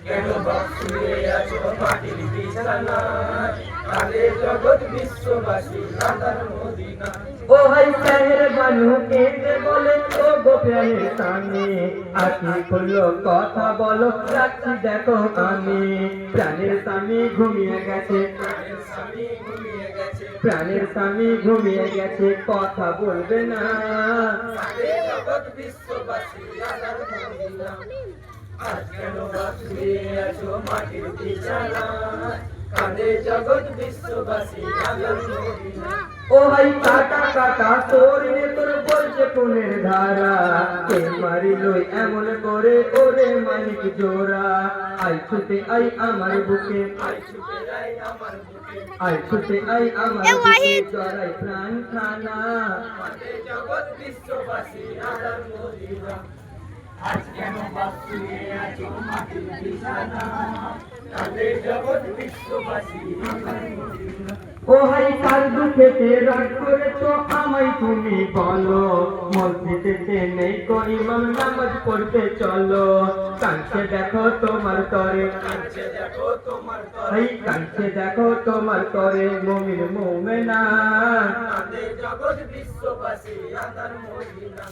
কেন শুয়ে আছো মাটির বিছানায়, কাঁদে জগৎ বিশ্ববাসী আঁধার মদিনা। ও ভাই প্রাণের বানু কেঁদে বলে ও গো প্রাণের স্বামী, আখি খুললো কথা বলো যাচ্ছি দেখো আমি। প্রাণের স্বামী ঘুমিয়ে গেছে, প্রাণের স্বামী ঘুমিয়ে গেছে, প্রাণের স্বামী ঘুমিয়ে গেছে, কথা বলবে না। কাঁদে জগৎ বিশ্ববাসী আঁধার মদিনা। আজ কেন শুয়ে আছো মাটির বিছানায়, কাঁদে জগৎ বিশ্ববাসী আঁধার মদিনা। ও ভাই কাটা কাটা তোর রে তোর বলছে কোনের ধারা, কে মারিল এমন করে ওরে মানিক জোড়া। আই ছুটে আই আমার বুকে, আই ছুটে আই আমার বুকে, আই ছুটে আই আমার বুকে, জড়াই প্রাণ খানা। কাঁদে জগৎ বিশ্ববাসী আঁধার মদিনা। আজ কেন শুয়ে আছো মাটির বিছানায়, কাঁদে জগৎ বিশ্ববাসী আঁধার মদিনা। ও ভাই কার দুঃখেতে রাগ করেছো আমায় তুমি বলো, মসজিদেতে নেই কো ইমাম নামাজ পড়তে চলো। কাঁদছে দেখো তোমার তরে, কাঁদছে দেখো তোমার তরে, ভাই কাঁদছে দেখো তোমার তরে মুমিন মুমিনা। কাঁদে জগৎ বিশ্ববাসী আঁধার মদিনা।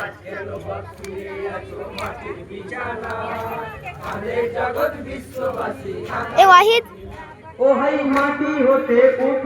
আজ কেন শুয়ে আছো মাটির বিছানায়, কাঁদে জগৎ বিশ্ববাসী আঁধার ওয়াহিদ ও ভাই মাটি হতে উঠো।